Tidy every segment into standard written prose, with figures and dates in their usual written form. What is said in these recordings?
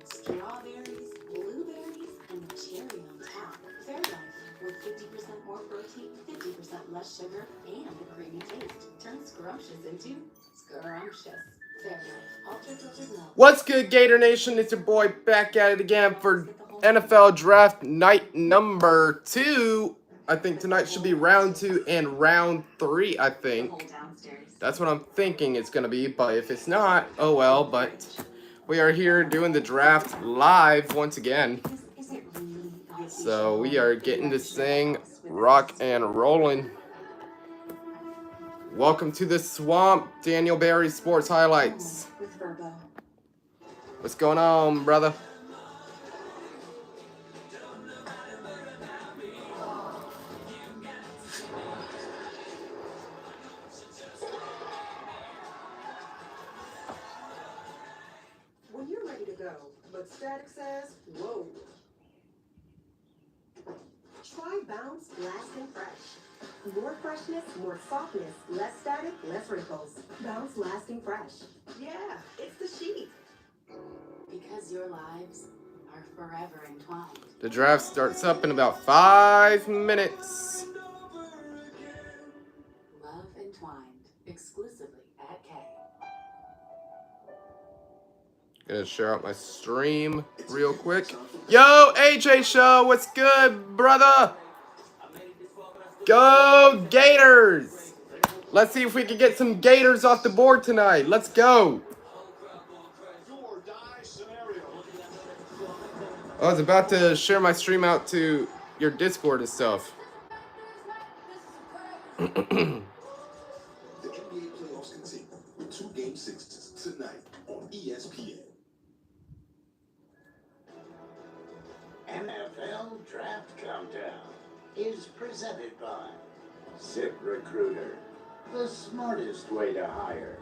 Strawberries, blueberries, and cherry on top. Fairlife, with 50% more protein, 50% less sugar, and a creamy taste. Turn scrumptious into scrumptious. Fairlife, ultra filtered milk. What's good, Gator Nation? It's your boy back at it again for NFL Draft Night number 2. I think tonight should be round 2 and round 3, I think. That's what I'm thinking it's going to be, but if it's not, oh well, but we are here doing the draft live once again. So we are getting this thing rock and rolling. Welcome to the swamp, Daniel Berry Sports Highlights. What's going on, brother? When you're ready to go, but static says, whoa. Try Bounce Lasting Fresh. More freshness, more softness, less static, less wrinkles. Bounce Lasting Fresh. Yeah, it's the sheet. Because your lives are forever entwined. The draft starts up in about 5 minutes. Love Entwined, exclusively at K. Gonna share out my stream real quick. Yo, AJ Show, what's good, brother? Go Gators! Let's see if we can get some Gators off the board tonight. Let's go. I was about to share my stream out to your Discord and stuff. The NBA playoffs continue with 2 Game 6s tonight on ESPN. NFL Draft Countdown is presented by ZipRecruiter, the smartest way to hire.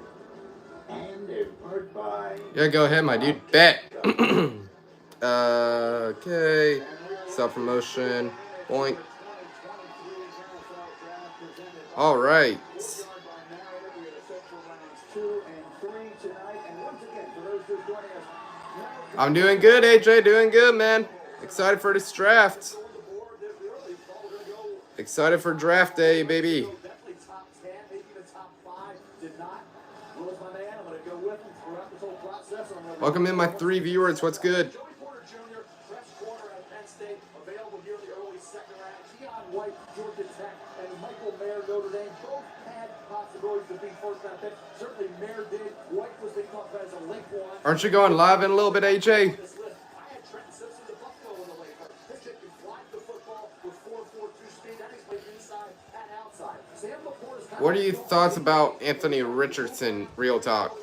And in part by... Yeah, go ahead, my dude. Bet. Okay. Self-promotion. Boink. All right. I'm doing good, AJ. Doing good, man. Excited for this draft. Excited for draft day, baby. Welcome in, my 3 viewers. What's good? Aren't you going live in a little bit, AJ? What are your thoughts about Anthony Richardson, real talk?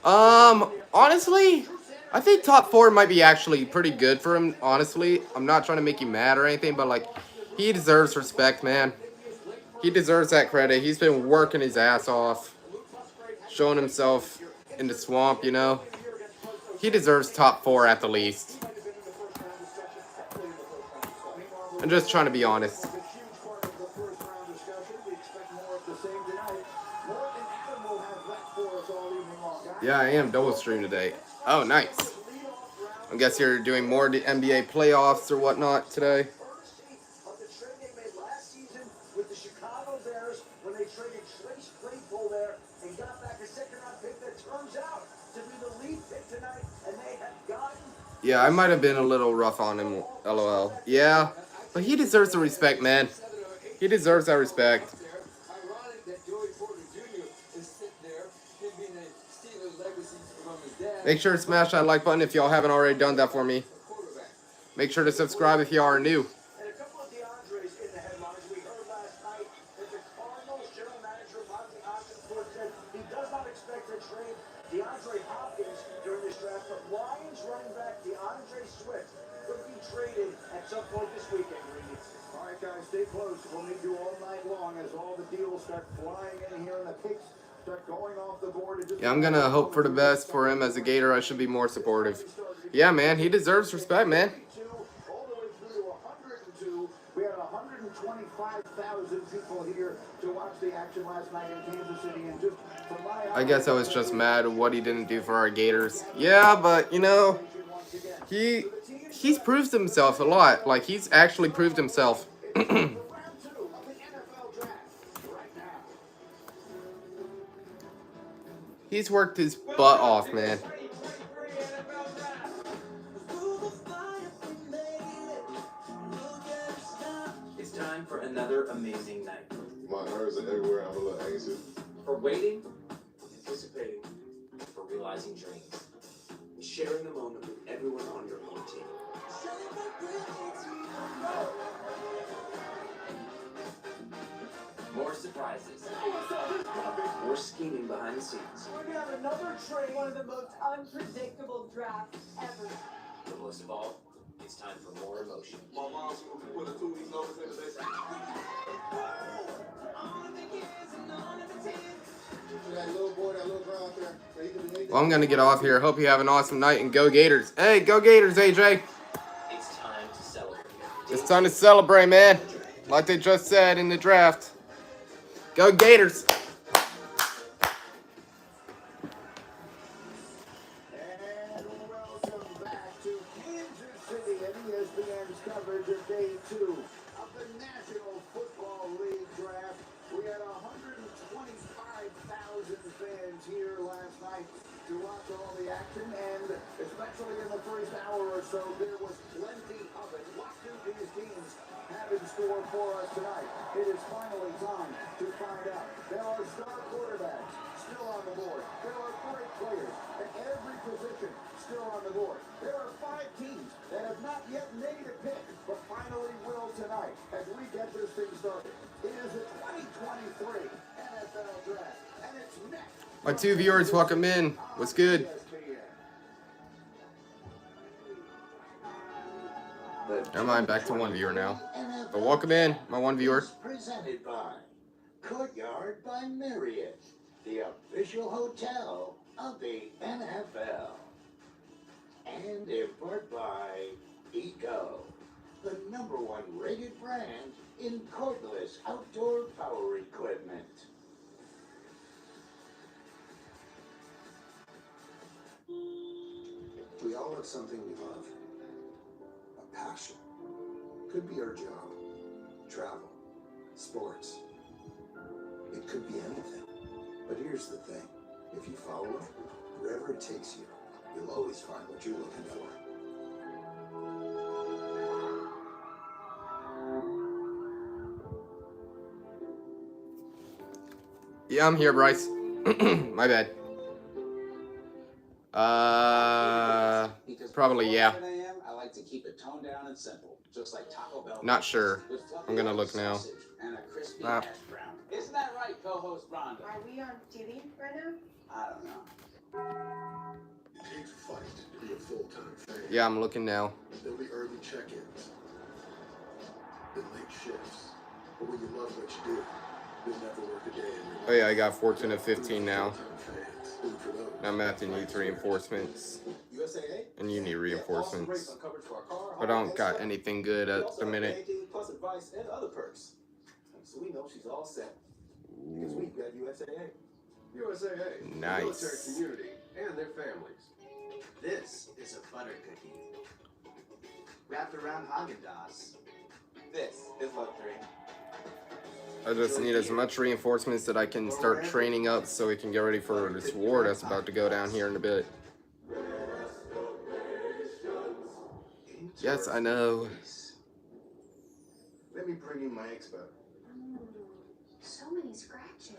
Honestly, I think top 4 might be actually pretty good for him, honestly. I'm not trying to make you mad or anything, but, like, he deserves respect, man. He deserves that credit. He's been working his ass off, showing himself in the swamp, you know. He deserves top 4 at the least. I'm just trying to be honest. Yeah, I am double stream today. Oh, nice. I guess you're doing more of the NBA playoffs or whatnot today. Yeah, I might have been a little rough on him, LOL. Yeah, but he deserves the respect, man. He deserves that respect. Make sure to smash that like button if y'all haven't already done that for me. Make sure to subscribe if y'all are new. Stay close. We'll need you all night long as all the deals start flying in here and the picks start going off the board. Yeah, I'm gonna hope for the best for him as a Gator. I should be more supportive. Yeah, man, he deserves respect, man. All the way through to 102. We had 125,000 people here to watch the action last night in Kansas City, and just from my eyes, I guess I was just mad at what he didn't do for our Gators. Yeah, but you know, he's proved himself a lot. Like he's actually proved himself. He's worked his butt off, man. It's time for another amazing night. My nerves are everywhere. I'm a little anxious. For waiting, anticipating, for realizing dreams. And sharing the moment with everyone on your home team. More surprises. More scheming behind the scenes. We're gonna have another trade, one of the most unpredictable drafts ever. But most of all, it's time for more emotion. My mom's put a 2 weeks notice into this. That little boy, that little girl out there. So he could be Well, I'm gonna get off here. Hope you have an awesome night and go Gators. Hey, go Gators, AJ. It's time to celebrate. It's time to celebrate, man. Like they just said in the draft. Go Gators. And welcome back to Kansas City and ESPN's coverage of Day 2 of the National Football League Draft. We had 125,000 fans here last night to watch all the action, and especially in the first hour or so, there was plenty of it. What do these teams have in store for us tonight? It is finally time to find out. There are star quarterbacks still on the board. There are great players at every position still on the board. There are 5 teams that have not yet made a pick, but finally will tonight as we get this thing started. It is the 2023 NFL Draft, and it's next. My 2 viewers, welcome in. What's good? Never mind, back to 1 viewer now. But welcome in, my 1 viewer. Presented by Courtyard by Marriott, the official hotel of the NFL. And in part by Eco, the #1 rated brand in cordless outdoor power equipment. We all have something we love. A passion. Could be our job. Travel. Sports. It could be anything. But here's the thing. If you follow it, wherever it takes you, you'll always find what you're looking for. Yeah, I'm here, Bryce. My bad. Probably, yeah. I like to keep it toned down and simple, just like Taco Bell. Not sure. With fluffy I'm gonna look now. sausage and a crispy Ah. hash brown. Isn't that right, co-host Rhonda? Are we on TV right now? I don't know. It takes a fight to be a full-time fan. Yeah, I'm looking now. There'll be early check-ins. Then late shifts. But when you love what you do, you'll never work a day in your life. Oh yeah, I got 14 of 15 now. Full-time fans. Food for those. Now Matthew needs reinforcements. USAA? And you need Awesome rates reinforcements. on coverage for our car, But I home, don't and got truck. anything good We at also the have minute. banking, plus advice and other perks. So we know she's all set because we've got USAA. USAA, Nice. military community, and their families. This is a butter cookie wrapped around Haagen-Dazs. This is luxury. I just need as much reinforcements that I can start training up so we can get ready for this war that's about to go down here in a bit. Yes, I know. Let me bring you my expert. So many scratches.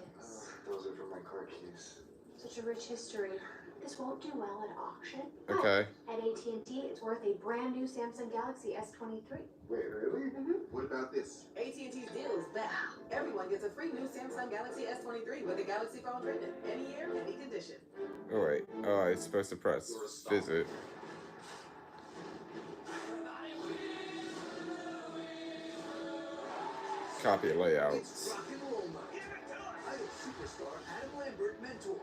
Those are from my car keys. Such a rich history. This won't do well at auction. Okay. At AT&T, it's worth a brand new Samsung Galaxy S23. Wait, really? Mhm. What about this? AT&T's deal is back. Everyone gets a free new Samsung Galaxy S23 with a Galaxy phone trade-in. Any year, any condition. Oh wait. Oh, it's supposed to press visit. Copy layouts. Rock and roll night. Idol superstar Adam Lambert mentors.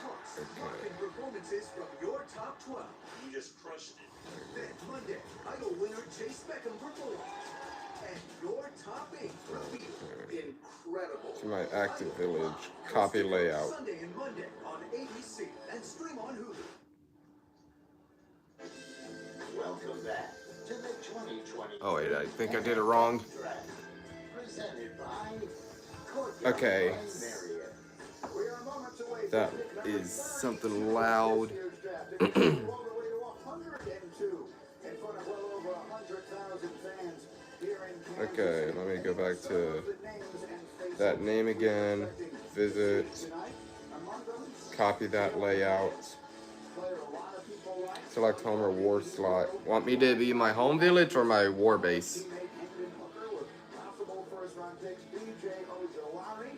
Plus, marking performances from your top 12. You just crushed it. Then Monday, Idol winner Chase Beckham performs. and your topping revealed. Incredible. To my active village. Copy layout. Sunday and Monday on ABC and stream on Hulu. Welcome back to the 2020. Oh wait, I think I did it wrong. Draft. Presented by Okay. Marriott. We are moments away That from pick number is 30 something loud. this year's draft. It goes all the way to 102 in front of well over 100,000 fans here in Kansas Okay, City. let me go back Some to of the names and faces that name again. Visit. tonight. Among them, Copy that layout. player a lot of people like. Select home or war slot. Want me to be my home village or my war base? Teammate Hendon Hooker with possible first-round picks B.J. Ojolari.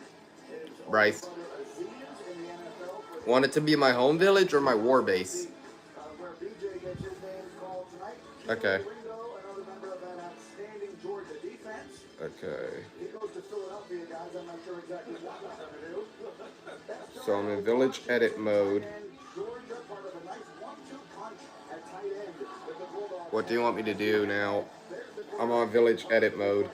His older Bryce. brother Aziz in the NFL for the Want it to be my home village or my war base? where BJ gets his name called tonight. Okay. Ringo, another member of that outstanding Georgia defense. Okay. He goes to Philadelphia, guys. I'm not sure exactly what he's going to do. So I'm in village edit mode. And Georgia, part of a nice 1-2 punch at tight end with the Bulldogs. What do you want me to do now? There's the I'm on village edit mode.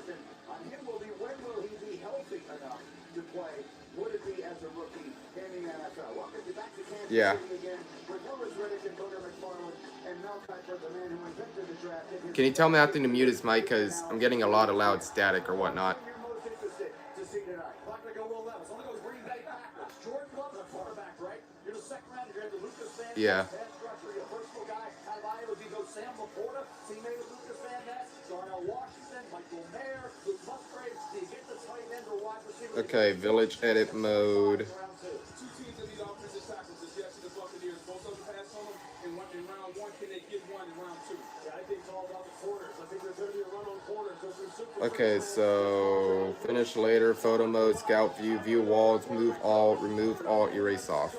on him will be when will he be healthy enough to play? Would it be as a rookie in the NFL? Welcome you back to Kansas Yeah. City again with Willis Riddick and Booger McFarland and Mel Kiper, the man who invented the draft. In his Can you tell me not to mute his mic because I'm getting a lot of loud static or whatnot? You're most interested to see tonight. Not going to go Will Levis. Only goes Green Bay backwards. Jordan Love, the quarterback, right? You're the second round. You're going to have the Lucas Van Ness, Yeah. pass rusher, your personal guy. Out of Iowa, you go Sam Laporta, teammate of Lucas Van Ness, Darnell Washington, Michael Mayer, Luke Musgrave. Do you get the tight end or wide receiver? Okay, village edit mode. Round two. Two teams that need offensive tackles this year to the Buccaneers. Both of them pass on them in round one. Can they get one in round two? Yeah, I think it's all about the corners. I think there's going to be a run on corners. There's some super Okay, so finish later, photo mode, scout view, view walls, move all, remove all, erase off.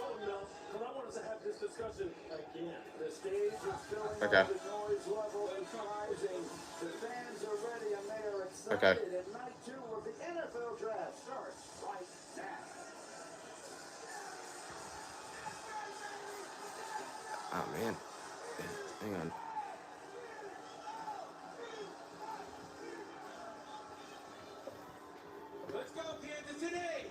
But I wanted to have this discussion again. The stage is filling up, Okay. the noise level is rising. The fans are ready and they are excited. Okay. And night two of the NFL draft starts right now. Oh man. Hang on. Let's go, Kansas City!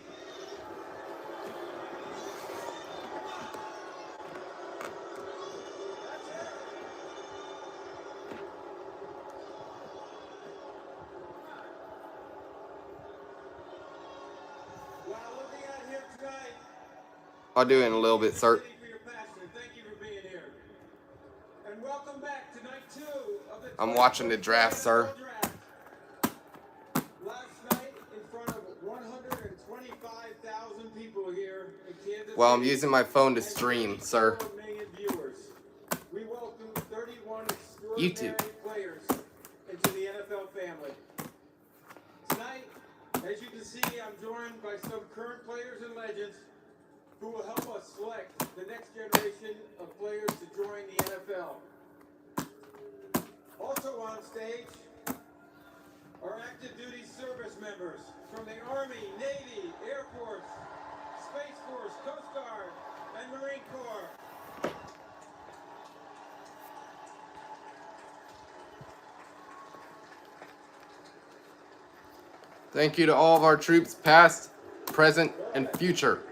Wow, looking at here tonight. I'll do it in a little bit, sir. Thank you for your passion. Thank you for being here. And welcome back to night 2 of the I'm watching the draft, sir. draft. Last night in front of 125,000 people here in Kansas Well, I'm City, using my phone to stream, sir. 4 million viewers. We welcome 31 YouTube. extraordinary players into the NFL family. Tonight, as you can see, I'm joined by some current players and legends who will help us select the next generation of players to join the NFL. Also on stage are active duty service members from the Army, Navy, Air Force, Space Force, Coast Guard, and Marine Corps. Thank you to all of our troops, past, present, and future.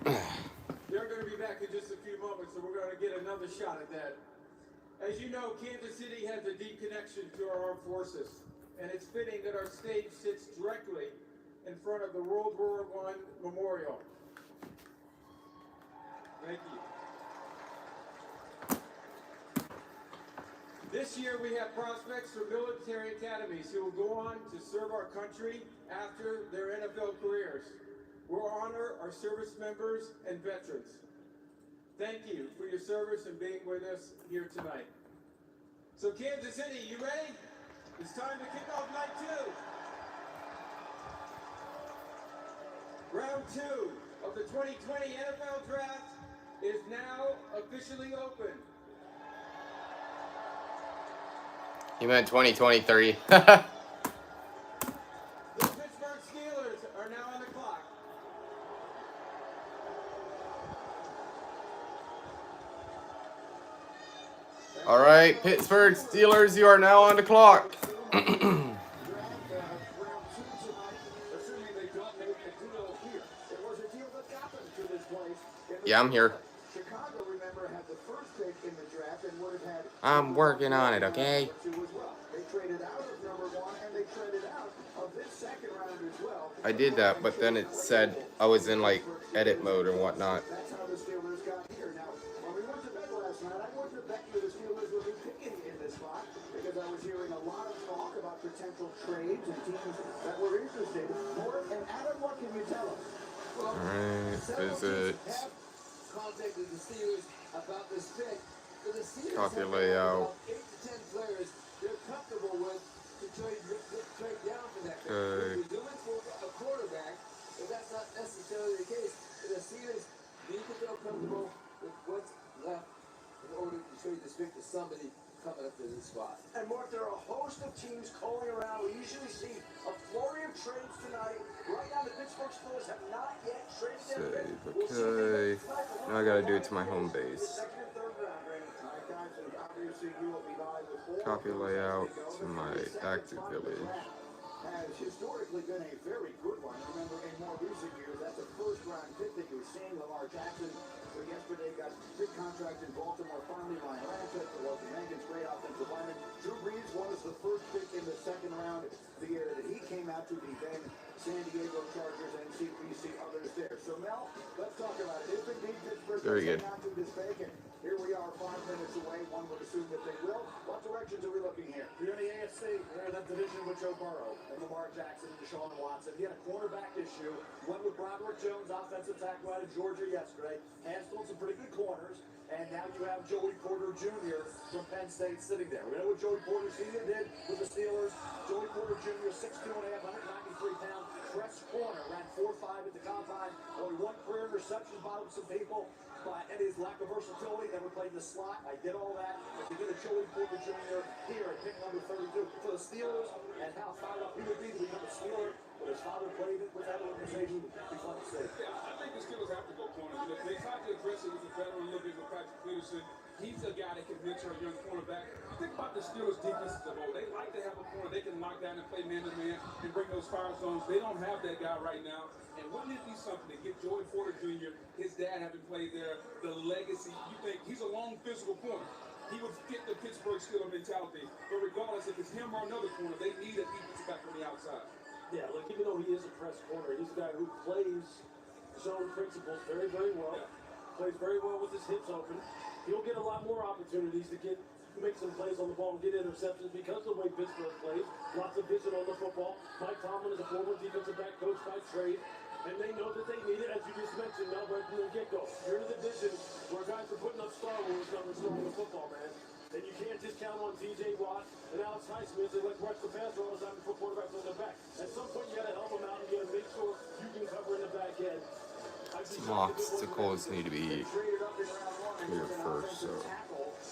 They're going to be back in just a few moments, so we're going to get another shot at that. As you know, Kansas City has a deep connection to our armed forces, and it's fitting that our stage sits directly in front of the World War I Memorial. Thank you. This year we have prospects for military academies who will go on to serve our country after their NFL careers. We'll honor our service members and veterans. Thank you for your service and being with us here tonight. So Kansas City, you ready? It's time to kick off night 2. Round 2 of the 2020 NFL Draft is now officially open. You meant 2023. are now on the clock. All right, Pittsburgh Steelers, you are now on the clock. Yeah, I'm here. Chicago, remember, had the first pick in the draft and would have had. I'm working on it, okay? They traded out of number 1 and they traded out of this second round as well. I did that, but then it said I was in like edit mode and whatnot. That's how the Steelers got here. Now, when we went to bed last night, I wouldn't have bet you the Steelers would be picking in this spot because I was hearing a lot of talk about potential trades and teams that were interested. More, and Adam, what can you tell us? Well, Alright, visit. contacted the Steelers about this pick. The Steelers Copy have layout. 8 to 10 players they're comfortable with to trade down for that pick. Okay. If you're doing for a quarterback, but that's not necessarily the case. The Steelers need to feel comfortable with what's left in order to trade this pick to somebody coming up to this spot. And Mark, there are a host of teams calling around. We usually see a flurry of trades tonight. Right now, the Pittsburgh Steelers have not yet traded their pick. We'll see if they Okay. make tonight, but Now I gotta do it to my home base. second and third round, Brandon. All right, guys, and obviously you will be live with all Copy of those layout as we go. to my The second active part of the village. draft has historically been a very good one. Remember, in more recent years, that's a first-round pick that you're seeing. Lamar Jackson, who yesterday got a big contract in Baltimore, finally Ryan Ramczyk, the Walter Hankins, great offensive lineman. Drew Brees was the first pick in the second round the year that he came out to the then San Diego Chargers, and we see others there. So, Mel, let's talk about it. If indeed Pittsburgh Very good. out to this pick, and here we are 5 minutes away. One would assume that they will. What directions are we looking here? You're in the AFC. We're in that division with Joe Burrow and Lamar Jackson and Deshaun Watson. He had a quarterback issue. Went with Broderick Jones, offensive tackle out of Georgia yesterday. Has thrown some pretty good corners. And now you have Joey Porter Jr. from Penn State sitting there. We know what Joey Porter Sr. did with the Steelers. Joey Porter Jr., 6'2", 193-pound, press corner, ran 4.5 at the combine. Only 1 career interception, bottled some people. And his lack of versatility, never played in the slot. I get all that. But to get a Joey Porter Jr. here at pick number 32 for the Steelers, and how fired up he would be to become a Steeler. But his father played it with that organization. It'd be fun to see. Yeah, I think the Steelers have to go corner. You know, they tried to address it with the veteran look with Patrick Peterson. He's a guy that can mentor a young cornerback. Think about the Steelers' defense as a whole. They like to have a corner they can lock down and play man-to-man and bring those fire zones. They don't have that guy right now. And wouldn't it be something to get Joey Porter Jr., his dad having played there, the legacy? You think he's a long physical corner. He would fit the Pittsburgh Steelers mentality. But regardless, if it's him or another corner, they need a defensive back on the outside. Yeah, look, even though he is a press corner, he's a guy who plays zone principles very, very well. Yeah. Plays very well with his hips open. He'll get a lot more opportunities to make some plays on the ball and get interceptions because of the way Pittsburgh plays. Lots of vision on the football. Mike Tomlin is a former defensive back coach by trade. And they know that they need it, as you just mentioned, now right from the get-go. You're in a division where guys are putting up Star Wars numbers throwing the football, man. And you can't just count on T.J. Watt and Alex Highsmith. They like rush the passer all the time to put quarterbacks on their back. At some point, you got to help them out and you got to make sure you can cover in the back end. Some obstacles need to be cleared first, so.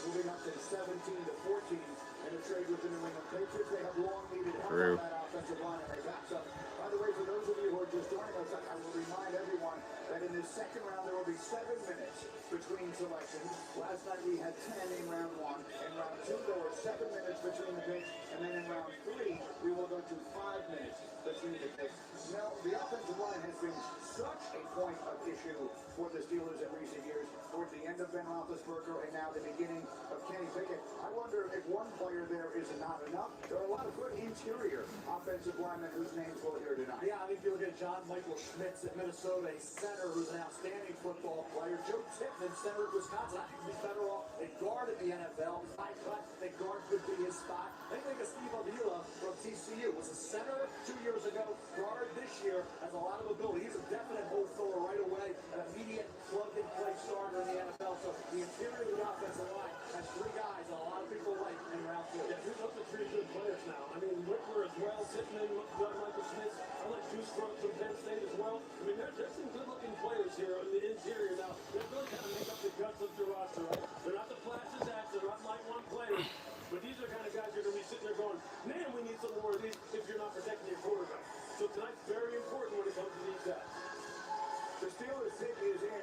Moving up to 17-14 in a trade with the New England Patriots. They have long needed help True. on that offensive line, and they got some. By the way, for those of you who are just joining us, I will remind everyone that in this second round there will be 7 minutes between selections. Last night we had 10 in round 1. In round 2 there were 7 minutes between the picks, and then in round 3 we will go to 5 minutes between the picks. Now, the offensive line has been such a point of issue for the Steelers in recent years. Towards the end of Ben Roethlisberger and now the beginning of Kenny Pickett. I wonder if one player there is not enough. There are a lot of good interior offensive linemen whose names we'll hear tonight. Yeah, I think you look at John Michael Schmitz at Minnesota, a center who's an outstanding football player. Joe Tippmann, center at Wisconsin. I think he's better off a guard in the NFL. I thought that guard could be his spot. I think of Steve Avila from TCU was a center 2 years ago. Guard this year has a lot of ability. He's a definite hole filler right away, an immediate plug-and-play starter in the NFL. So the interior of the offensive line has 3 guys that a lot of people like in round 2. Yeah, here's up to 3 good players now. I mean, Whitler as well, Tippmann, John Michael Schmitz. I like Juice from Penn State as well. I mean, there's some good-looking players here in the interior now. They really kind of make up the guts of your roster, right? They're not the flashes acts, they're not like one players. But these are the kind of guys you're going to be sitting there going, man, we need some more of these if you're not protecting your quarterback. So tonight's very important when it comes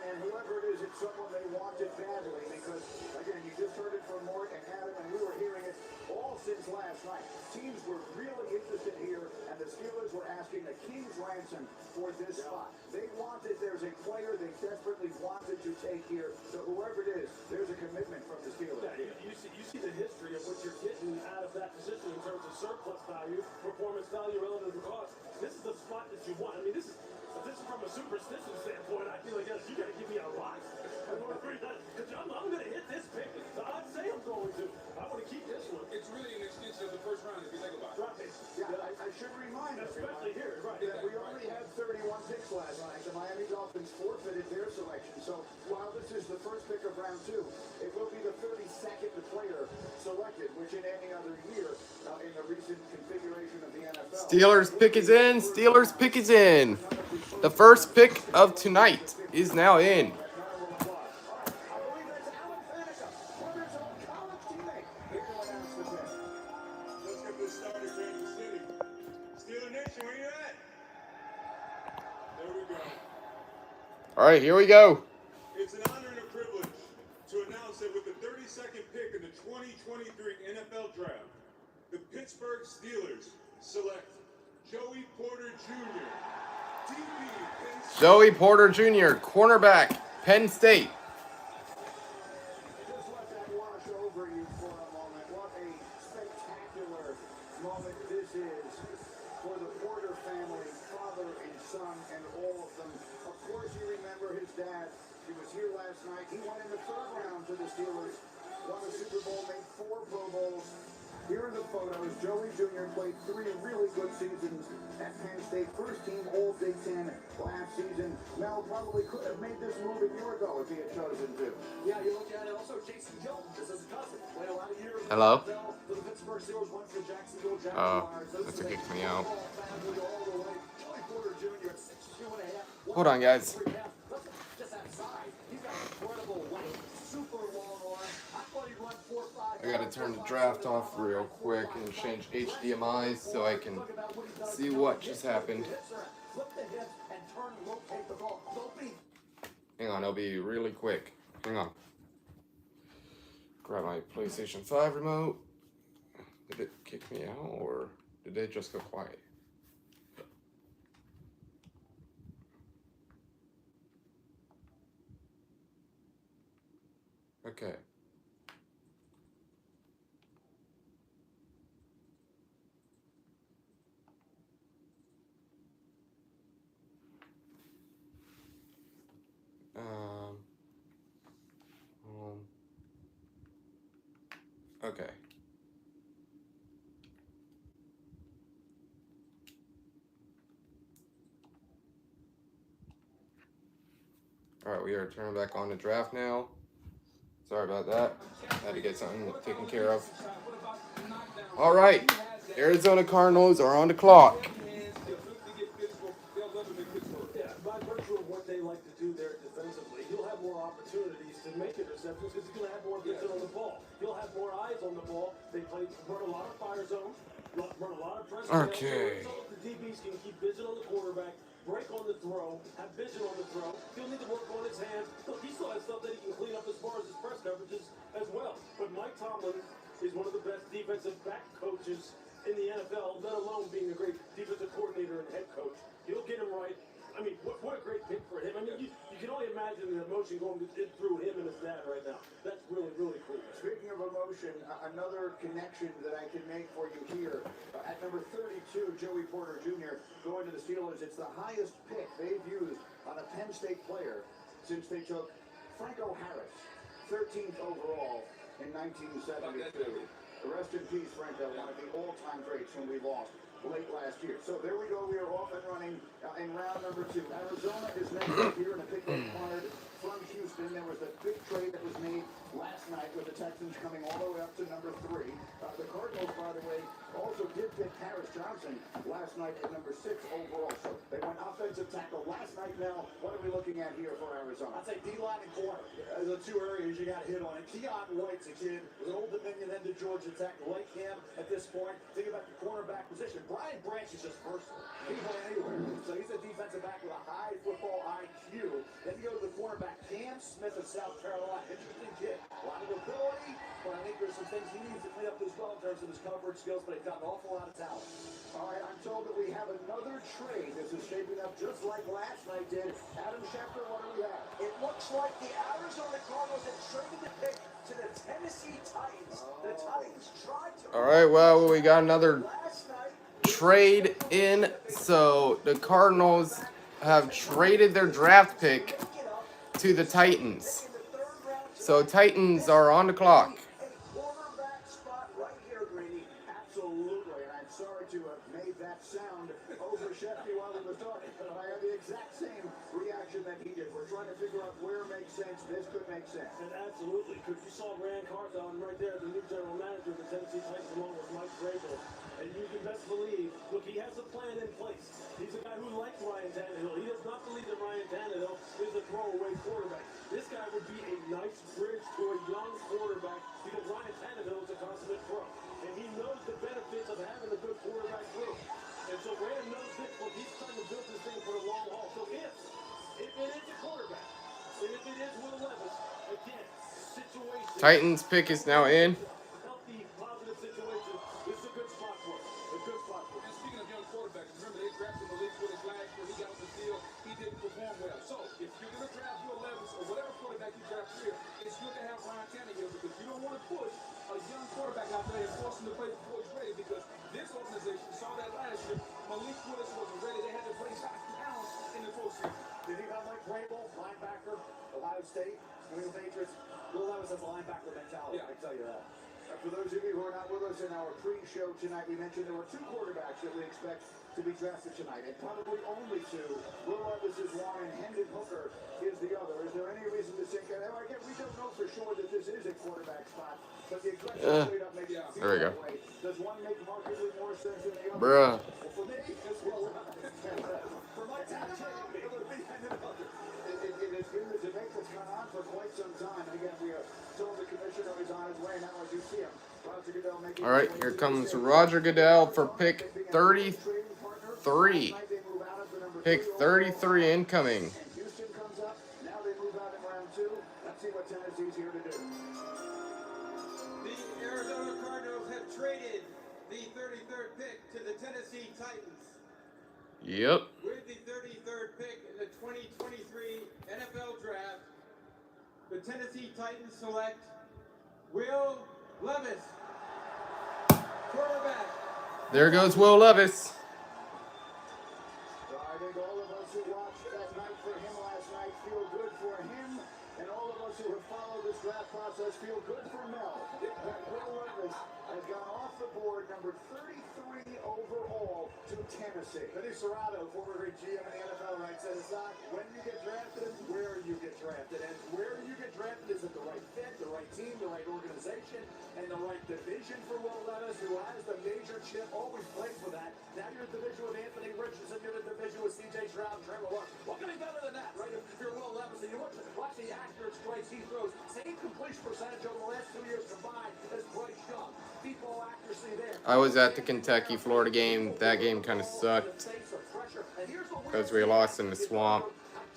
and whoever it is, it's someone they wanted badly because, again, you just heard it from Mort and Adam, and we were hearing it all since last night. Teams were really interested here, and the Steelers were asking a king's ransom for this spot. They wanted, there's a player they desperately wanted to take here, so whoever it is, there's a commitment from the Steelers. Yeah, you see the history of what you're getting out of that position in terms of surplus value, performance value relative to cost. This is the spot that you want. I mean, this is from a superstition standpoint. I feel like yes, you got to give me a lot. Because I'm going to hit this pick. I'd say I'm going to. I want to keep this one. It's really an extension of the first round if you think about it. Right. Yeah, I should remind especially here, right? that we already had 31 picks last night. The Miami Dolphins forfeited their selection. So while this is the first pick of round 2, it will be the 32nd player selected, which in any other year in the recent configuration of the NFL. Steelers pick is in. Steelers pick is in. The first pick of tonight is now in. All right, here we go. It's an honor and a privilege to announce that with the 32nd pick in the 2023 NFL Draft, the Pittsburgh Steelers select Joey Porter Jr. DB, Penn State. Joey Porter Jr., cornerback, Penn State. Just let that wash over you for a moment. What a spectacular moment this is for the Porter family, father and son, and all of them. Of course, you remember his dad. He was here last night. He went in the 3rd round to the Steelers, won a Super Bowl, made 4 Pro Bowls. Here are the photos. Joey Jr. played 3 really good seasons at Penn State. First team All Big Ten last season. Mel probably could have made this move a year ago if he had chosen to. Yeah, you look at it also. Jason Jones, this is a cousin. Played a lot of years. Hello? The Pittsburgh Steelers went to Jacksonville Oh, Jaguars. that's what kicked me out. Joey Porter Jr. at 6'2.5". Hold on, guys. Just outside. He's got incredible length, super long arm. I thought he'd run 4.5. I gotta turn the draft off real quick and change HDMI so I can see what just happened. Flip the hips and turn and locate the ball. Don't be Hang on, it'll be really quick. Hang on. Grab my PlayStation 5 remote. Did it kick me out or did it just go quiet? Okay. Okay. All right, we are turning back on the draft now. Sorry about that. Had to get something taken care of. All right, Arizona Cardinals are on the clock. Yeah, by virtue of what they like to do there defensively, you'll have more opportunities to make interceptions because you're going to have more vision on the ball. You'll have more eyes on the ball. They run a lot of fire zones, run a lot of pressure. Okay. So if the DBs can keep vision on the quarterback, break on the throw, have vision on the throw. He'll need to work on his hands. Look, he still has stuff that he can clean up as far as his press coverages as well. But Mike Tomlin is one of the best defensive back coaches in the NFL, let alone being a great defensive coordinator and head coach. He'll get him right. I mean, what a great pick for him. I mean, you can only imagine the emotion going through him and his dad right now. That's really, really cool. Speaking of emotion, another connection that I can make for you here. At number 32, Joey Porter Jr. going to the Steelers. It's the highest pick they've used on a Penn State player since they took Franco Harris, 13th overall in 1972. Rest in peace, Franco, one of the all-time greats whom we lost late last year. So there we go. We are off and running in round number 2. Arizona is next up here in a pick acquired from Houston. There was a big trade that was made last night with the Texans coming all the way up to number 3. The Cardinals, by the way, also did pick Harris Johnson last night at number 6 overall. So they went offensive tackle last night. Now, what are we looking at here for Arizona? I'd say D-line and corner. The 2 areas you got to hit on. And Keon White's a kid with Old Dominion and the Georgia Tech. Like him at this point. Think about the cornerback position. Brian Branch is just versatile. He can play anywhere. So he's a defensive back with a high football IQ. Then you go to the cornerback Lance Smith of South Carolina. Interesting kid. A lot of ability, but I think there's some things he needs to clean up as well in terms of his coverage skills, but he's got an awful lot of talent. All right, I'm told that we have another trade. This is shaping up just like last night did. Adam Schefter, what do we have? It looks like the Arizona Cardinals have traded the pick to the Tennessee Titans. The Titans tried to... All right, well, we got another last night. trade in. So the Cardinals have traded their draft pick to the Titans. So Titans are on the clock. A quarterback spot right here, Greeny. Absolutely, and I'm sorry to have made that sound over Shefty while he was talking, but I had the exact same reaction that he did. We're trying to figure out where it makes sense. This could make sense. And absolutely, because you saw Rand Carthon right there, the new general manager of the Tennessee Titans, along with Mike Vrabel. And you can best believe, look, he has a plan in place. He's a guy who likes Ryan Tannehill. He does not believe that Ryan Tannehill is a throwaway quarterback. This guy would be a nice bridge to a young quarterback because Ryan Tannehill is a consummate pro. And he knows the benefits of having a good quarterback room. And so Rand knows this. Look, he's trying to build this thing for the long haul. So if it is a quarterback, and if it is Will Levis, again, situation. Titans pick is now in. Healthy, positive situation. This is a good spot for him. A good spot for him. And speaking of young quarterbacks, remember they drafted Malik Willis last year. He got on the field. He didn't perform well. So if you're going to draft Will Levis or whatever quarterback you draft here, it's good to have Ryan Tannehill because you don't want to push a young quarterback out there and force him to play before he's ready because this organization saw that last year. Malik Willis wasn't ready. They had to bring Josh Downs in the postseason. Did he have Mike Vrabel, linebacker, Ohio State, New England Patriots? Will Levis has a linebacker mentality, I can tell you that. For those of you who are not with us in our pre-show tonight, we mentioned there were two quarterbacks that we expect to be drafted tonight, and probably only two. Will Levis is one, and Hendon Hooker is the other. Is there any reason to think that? Again, we don't know for sure that this is a quarterback spot, but the aggressive trade up makes it seem There we go. that way. Does one make markedly more sense than the other? Bruh. Well, for me, as well. For my Tannehill, it would be Hendon Hooker. It has been the debate that's gone on for quite some time. And again, we are told the commissioner is on his way. Now I do see him. Roger Goodell making All right, here comes Roger Goodell for pick 33. Pick 33 incoming. Houston comes up. Now they move out in round two. Let's see what Tennessee's here to do. The Arizona Cardinals have traded the 33rd pick to the Tennessee Titans. Yep. With the 33rd pick in the 2023 NFL Draft, the Tennessee Titans select Will Levis, quarterback. There goes Will Levis. So I think all of us who watched that night for him last night feel good for him, and all of us who have followed this draft process feel good for Mel. That Will Levis has gone off the board, number 33 overall to Tennessee. Vinny Serrato, former great GM in the NFL, right, said it's not when you get drafted, it's where you get drafted. And where you get drafted is at the right fit, the right team, the right organization, and the right division for Will Levis, who has the major chip, always played for that. Now you're in the division with Anthony Richardson, you're in the division with C.J. Stroud, Trevor Lawrence. What can be better than that, right? If you're Will Levis and you watch the accurate strikes he throws, same completion percentage over the last 2 years combined as Bryce Young. Deep ball accuracy there. I was at the Kentucky-Florida game. That game kind of sucked because we lost in the swamp.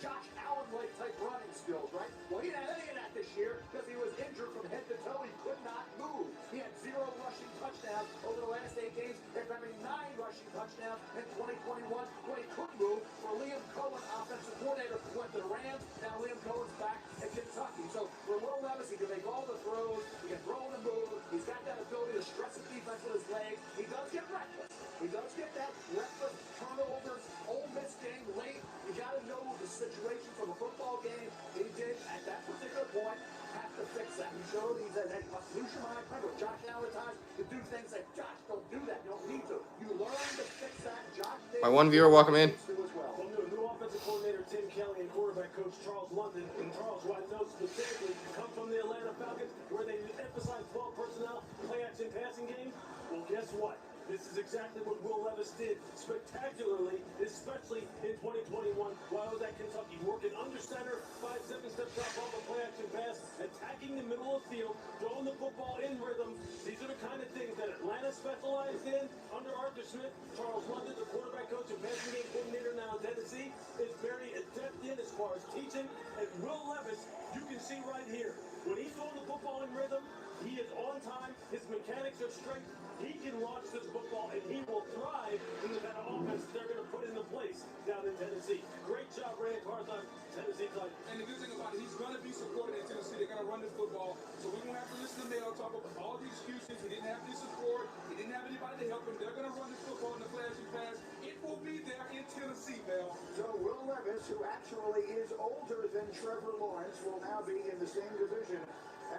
Josh Allen-like type running skills, right? Well, he didn't have any of that this year because he was injured from head to toe. He could not move. He had 0 rushing touchdowns over the last 8 games, after having 9 rushing touchdowns in 2021 when he could move. For Liam Cohen, offensive coordinator, went to the Rams. Now Liam Cohen's back at Kentucky. So for Will Levis, he can make all the throws. He can throw and move. He's got that ability to stress the defense with his legs. He does get reckless. He does get that reckless turnovers. Ole Miss game late. You got to know the situation from a football game. He did at that particular point have to fix that. He showed he said, hey, lose your mind. Remember, Josh Allen times to do things that Josh don't do that. You don't need to. You learn to fix that. Josh did. My one viewer, welcome in. Well, new offensive coordinator Tim Kelly and quarterback coach Charles London. And Charles, who I know specifically, come from the Atlanta Falcons, where they emphasize 12 personnel, play action passing game. Well, guess what? This is exactly what Will Levis did spectacularly, especially in 2021 while I was at Kentucky, working under center, 5-7 step drop off a play action pass, attacking the middle of the field, throwing the football in rhythm. These are the kind of things that Atlanta specialized in under Arthur Smith. Charles London, the quarterback coach and passing game coordinator now in Tennessee, is very adept in, is far as teaching. And Will Levis, you can see right here, when he's throwing the football in rhythm, he is on time, his mechanics are straight, he can launch this football, and he will thrive in the kind of offense they're going to put into place down in Tennessee. Great job, Ray Carthon, Tennessee Titans. And the good thing about it, he's going to be supported in Tennessee. They're going to run the football. So we won't have to listen to Mel talk about all the excuses. He didn't have the support. He didn't have anybody to help him. They're going to run the football in the flashy pass. It will be there in Tennessee, Mel. So Will Levis, who actually is older than Trevor Lawrence, will now be in the same division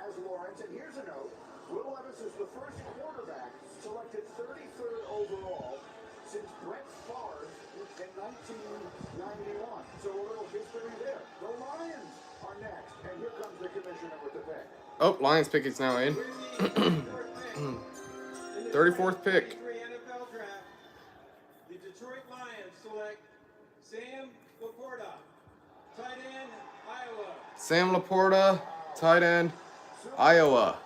as Lawrence. And here's a note. Will Levis is the first quarterback selected 33rd overall since Brett Favre in 1991. So a little history there. The Lions are next. And here comes the commissioner with the pick. Oh, Lions pick is now in. 34th pick. NFL draft. The Detroit Lions select Sam Laporta, tight end, Iowa. Sam Laporta, tight end, Iowa,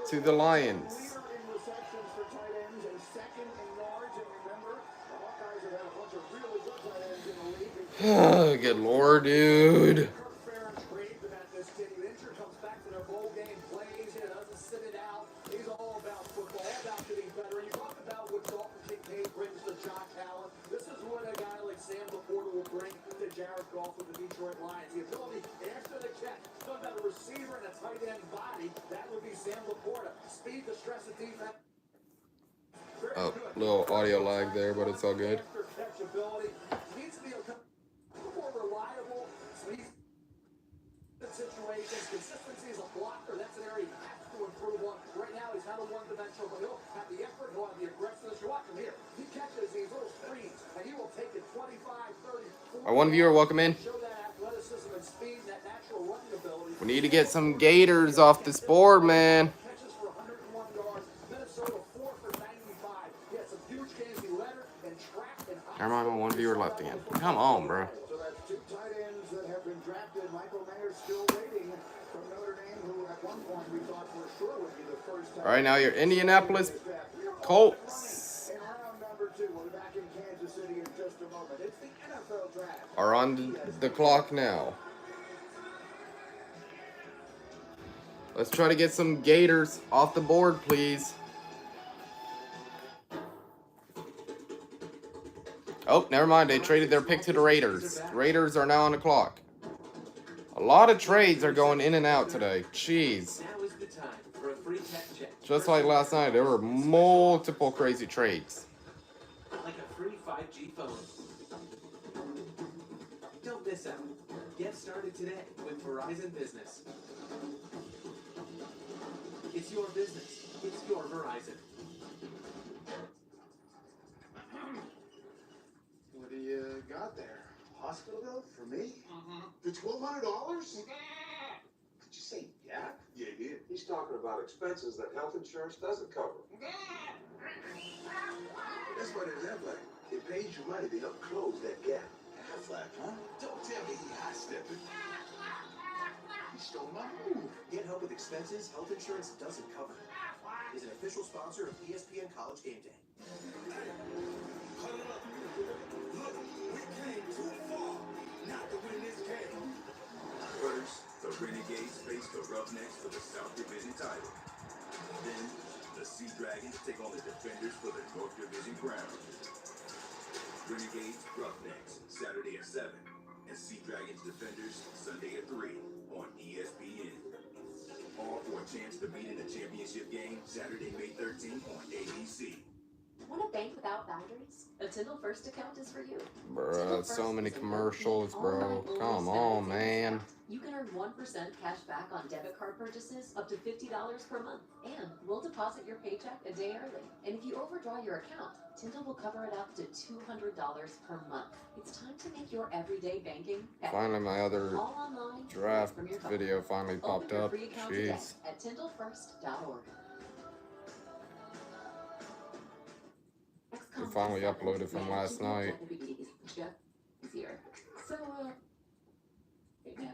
to the Lions. Leader in receptions for tight ends and second in yards. And remember, the Hawkeyes have had a bunch of really good tight ends in the league. Good lord, dude. Kirk Ferentz craved about this kid. He eventually comes back to their bowl game, plays, doesn't sit it out. He's all about football, all about getting better. And you talk about what Dalton Kincaid brings to Josh Allen. This is what a guy like Sam Laporta will bring to Jared Goff with the Detroit Lions. The ability after the catch, talking about a receiver and a tight end body, that would be Sam Laporta. Speed to stress the defense. Oh, little audio lag there, but it's all good. After catch ability. Needs to be a little more reliable. Speed situations. Consistency as a blocker. That's an area he has to improve on. Right now, he's not a one-dimensional, but he'll have the effort, he'll have the aggressiveness. You watch him here. He catches these little screens, and he will take it 25, 30, 40. Our one viewer, welcome in. Show that athleticism and speed, that natural running ability. We need to get some Gators off this board, man. Catches for 101 yards. Minnesota 4 for 95. He had some huge games. He led her and tracked and Never mind, my one viewer left again. Come on, bro. So that's two tight ends that have been drafted. Michael Mayer's still waiting from Notre Dame, who at one point we thought for sure would be the first All right, now your Indianapolis Colts in round number 2. We'll be back in Kansas City in just a moment. It's the NFL draft. are on the clock now. Let's try to get some Gators off the board, please. Oh, never mind. They traded their pick to the Raiders. The Raiders are now on the clock. A lot of trades are going in and out today. Jeez. Now is the time for a free tech check. Just like last night, there were multiple crazy trades. Like a free 5G phone. Don't miss out. Get started today with Verizon Business. It's your business. It's your Verizon. What do you got there? Hospital bill for me? The $1,200? Did you say yeah? Yeah, he did. He's talking about expenses that health insurance doesn't cover. That's what it looks like. It pays you money to help close that gap. Aflac, huh? Don't tell me he high-stepping. He stole my move. Get help with expenses health insurance doesn't cover. Is an official sponsor of ESPN College Game Day. Look, we came too far not to win this game. First, the Renegades face the Roughnecks for the South Division title. Then, the Sea Dragons take on the Defenders for the North Division crown. Renegades, Roughnecks, Saturday at 7. And Sea Dragons Defenders, Sunday at 3 on ESPN. All for a chance to meet in the championship game, Saturday, May 13th on ABC. Want a bank without boundaries? A Tyndall First account is for you. Bruh, so many commercials, bro. Come on, man. You can earn 1% cash back on debit card purchases up to $50 per month. And we'll deposit your paycheck a day early. And if you overdraw your account, Tyndall will cover it up to $200 per month. It's time to make your everyday banking better. Finally, my other All online, draft from your phone. video finally popped Open your up. free account today Jeez. at tyndallfirst.org. We finally uploaded from last night. Easier. So, hey now,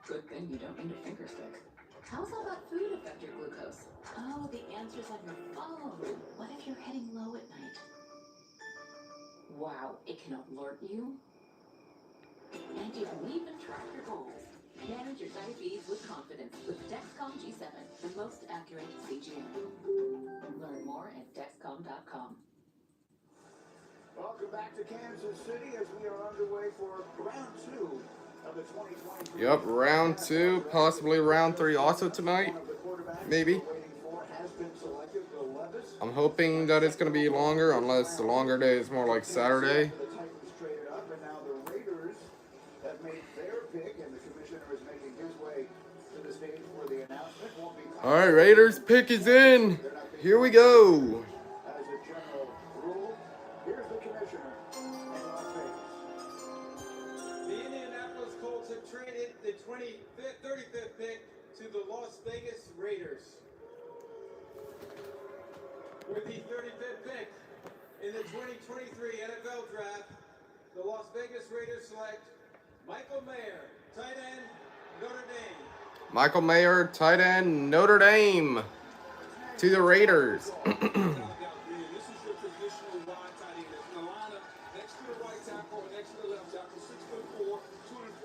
good thing you don't need a finger stick. How's all that food affect your glucose? Oh, the answer's on your phone. What if you're heading low at night? Wow, it can alert you. And you can even track your goals. Manage your diabetes with confidence with Dexcom G7, the most accurate CGM. Learn more at Dexcom.com. Welcome back to Kansas City as we are underway for round 2 of the 2023. Yep, round 2, possibly round 3 also tonight. Maybe. I'm hoping that it's going to be longer, unless the longer day is more like Saturday. All right, Raiders pick is in. Here we go. The Indianapolis Colts have traded the 35th pick to the Las Vegas Raiders. With the 35th pick in the 2023 NFL Draft, the Las Vegas Raiders select Michael Mayer, tight end, Notre Dame. Michael Mayer, tight end, Notre Dame, to the Raiders. This is your traditional wide tight end. That's in the lineup next to the right tackle or next to the left tackle. 6'4",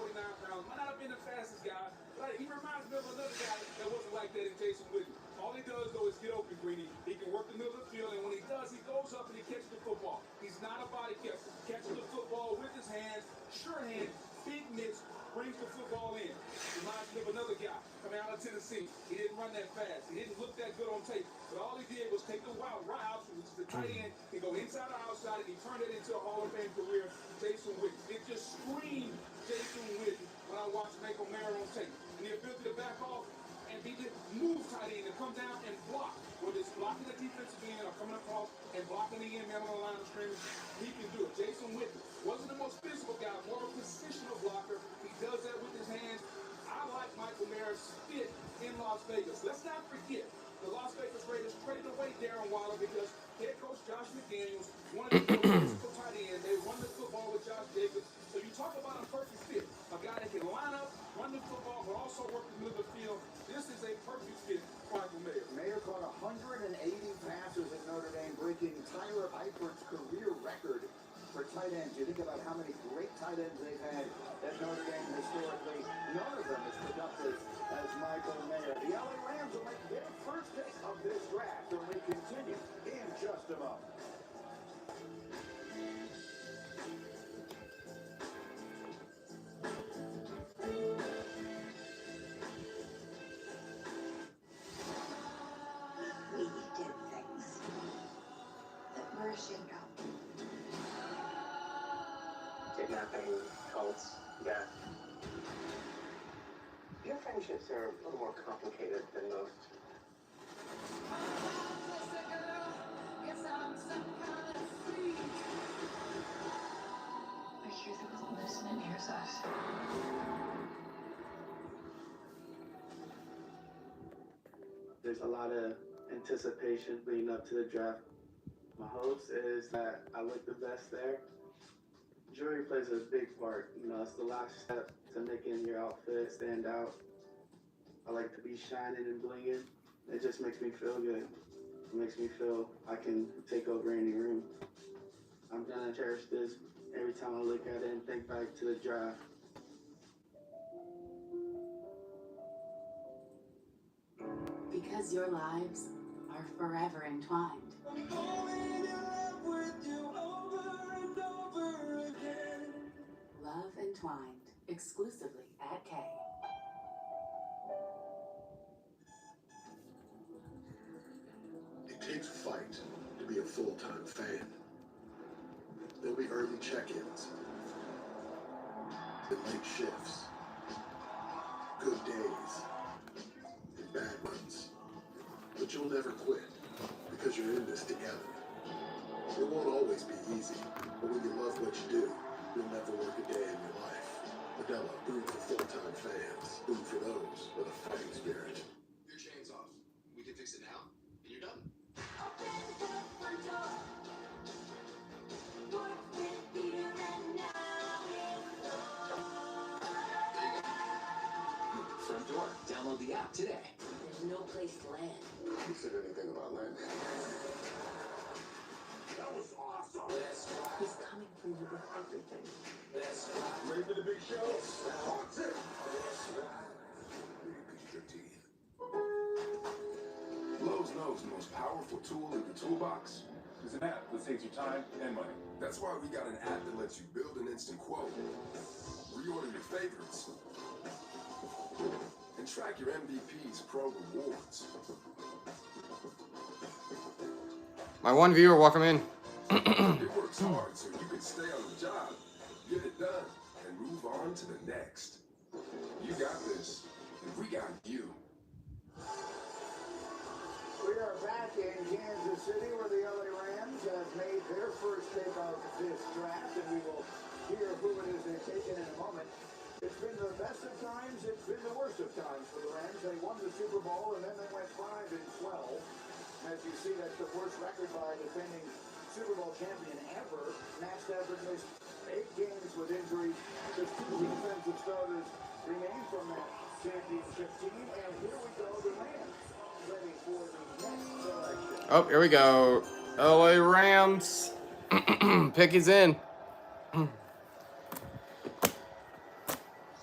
249 pounds. Might not have been the fastest guy, but he reminds me of another guy that wasn't like that in Jason Witten. All he does, though, is get open, Greeny. He can work the middle of the field, and when he does, he goes up and he catches the football. He's not a body catcher. Catches the football with his hands, sure hand, big mitts, brings the football in. Reminds me of another guy coming out of Tennessee. He didn't run that fast. He didn't look that good on tape. But all he did was take the wild route, which is the tight end, and go inside or outside, and he turned it into a Hall of Fame career. Jason Witten. It just screamed Jason Witten when I watched Michael Mayer on tape. And the ability to back off and be the move tight end to come down and block. Whether it's blocking the defensive end or coming across and blocking the end man on the line of scrimmage, he can do it. Jason Witten wasn't the most physical guy, more of a positional blocker. He does that with his hands. I like Michael Mayer's fit in Las Vegas. Let's not forget, the Las Vegas Raiders traded away Darren Waller because head coach Josh McDaniels wanted to go physical tight end. They run the football with Josh Jacobs. So you talk about a perfect fit. A guy that can line up, run the football, but also work the middle of the field. This is a perfect fit for Michael Mayer. Mayer caught 180 passes at Notre Dame, breaking Tyler Eifert's career record for tight ends. You think about how many great tight ends they've had at Notre Dame historically. None of them as productive as Michael Mayer. The LA Rams will make their first pick of this draft, and we continue in just a moment. We did things that were ashamed of. Kidnapping, cults, death. Your friendships are a little more complicated than most. I hear there was a listening hears us. There's a lot of anticipation leading up to the draft. My hopes is that I look the best there. Jewelry plays a big part. You know, it's the last step to making your outfit stand out. I like to be shining and blinging. It just makes me feel good. It makes me feel I can take over any room. I'm gonna cherish this every time I look at it and think back to the draft. Because your lives are forever entwined. Love Entwined, exclusively at K. It takes fight to be a full-time fan. There'll be early check-ins, and late shifts, good days, and bad ones. But you'll never quit, because you're in this together. It won't always be easy, but when you love what you do, you'll never work a day in your life. Modelo, brewed for full-time fans, brewed for those with a fighting spirit. Your chain's off. We can fix it now, and you're done. Front door. Download the app today. There's no place to land. You said anything about landing? He's coming for you with everything. Ready for the big show? Watch it. Piece your teeth. Lowe's knows the most powerful tool in the toolbox It's an app that saves you time and money. That's why we got an app that lets you build an instant quote, reorder your favorites, and track your MVP's Pro Rewards. My one viewer, welcome in. It works hard so you can stay on the job, get it done, and move on to the next. You got this, and we got you. We are back in Kansas City where the LA Rams have made their first pick of this draft, and we will hear who it is they're taking in a moment. It's been the best of times, it's been the worst of times for the Rams. They won the Super Bowl and then they went 5-12. As you see, that's the worst record by a defending Super Bowl champion ever. Matt Stafford missed 8 games with injury. Just 2 defensive starters remain from that championship team, and here we go, the Rams. Ready for the next selection. Oh, here we go. LA Rams. Pick is in.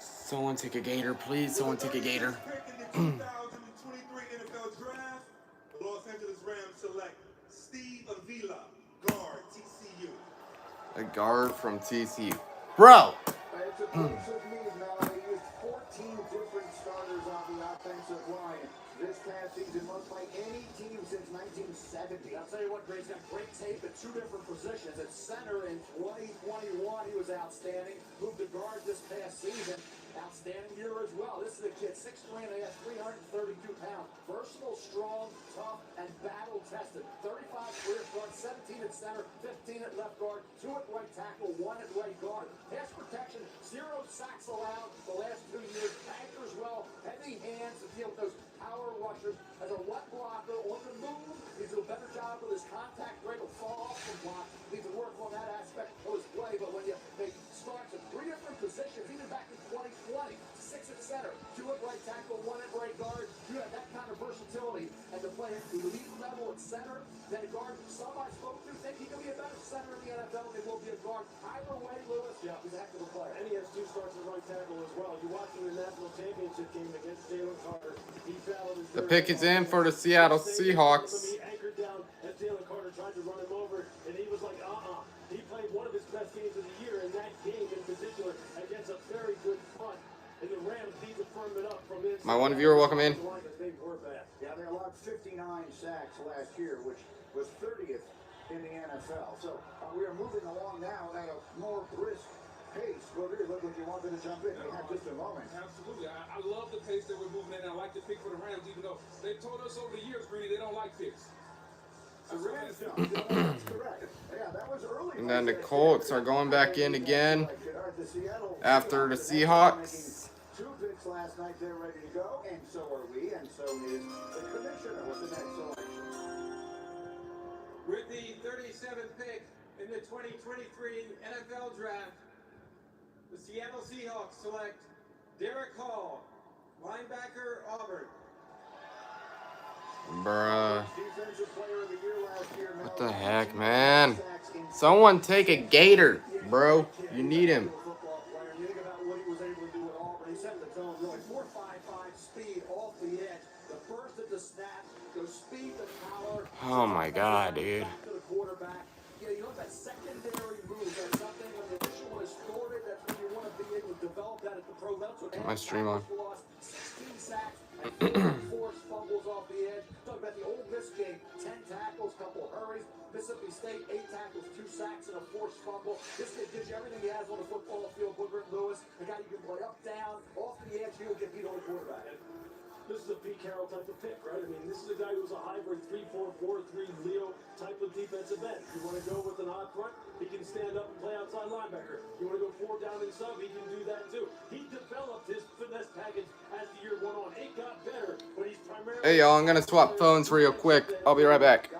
Someone take a gator, please. Someone take a gator. Pick in the 2023 NFL Draft, the Los Angeles Rams select Steve Avila, guard, TCU. A guard from TCU. Bro! It's a piece of need now. They used 14 different starters on the offensive line this past season, most by any team since 1970. I'll tell you what, Gray's got great tape at 2 different positions. At center in 2021, he was outstanding. Moved to guard this past season. Outstanding year as well. This is a kid, 6'3", 332 pounds. Versatile, strong, tough, and battle-tested. 35 career starts, 17 at center, 15 at left guard, 2 at right tackle, 1 at right guard. Pass protection, 0 sacks allowed the last 2 years. Anchors well, heavy hands to deal with those power rushers. As a left blocker on the move, he's doing a better job with his contact rate. Will fall off the block. Needs to work on that aspect of his play. But when you make starts at 3 different positions, even back in 2020, 6 at center, 2 at right tackle, 1 at right guard, you have that kind of versatility. And to play at the elite level at center, then a guard, some I spoke to think he can be a better center in the NFL than he will be a guard. Either way, Lewis, he's a heck of a player. And he has 2 starts at right tackle as well. You watch him in the national championship game against Jalen Carter. He battled his The pick is in for the Seattle Seahawks. He anchored down as Jalen Carter tried to run him over, and he was like, He played one of his best games of the year in that game in particular against a very good front. And the Rams need to firm it up from inside. My one viewer, welcome in. They were bad. Yeah, they allowed 59 sacks last year, which was 30th in the NFL. So we are moving along now at a more brisk pace. Well, really, look like you wanted to jump in. We have just a moment. Absolutely. I love the pace that we're moving in. I like the pick for the Rams, even though they've told us over the years, Greeny, they don't like picks. The Rams don't. That's correct. Yeah, that was early. And then the Colts are going back in again after the Seahawks. 2 picks last night. They're ready to go, and so are we, and so is the commissioner with the next selection. With the 37th pick in the 2023 NFL Draft, the Seattle Seahawks select Derek Hall, linebacker, Auburn. Bruh. What the heck, man? Someone take a gator, bro. You need him. You think about what he was able to do with Auburn. He set the tone really 4.55 speed off the edge. The first at the snap, goes speed to power. Oh my god, dude. To the quarterback. You know that secondary move, that's something when the initial one is thwarted, that's when you want to be able to develop that at the pro level. Get my stream on. 16 sacks and 4 fumbles off the edge. Talk about the Ole Miss game, 10 tackles, couple hurries. Mississippi State, 8 tackles, 2 sacks, and a forced fumble. This kid gives you everything he has on the football field. Woodward Lewis, a guy you can play up, down, off the edge. He'll get beat on the quarterback. This is a Pete Carroll type of pick, right? I mean, this is a guy who's a hybrid 3-4-4-3 Leo type of defensive end. You want to go with an odd front, he can stand up and play outside linebacker. You want to go 4 down and sub, he can do that too. He developed his finesse package as the year went on. It got better, but he's primarily... Hey, y'all, I'm going to swap phones real quick. I'll be right back.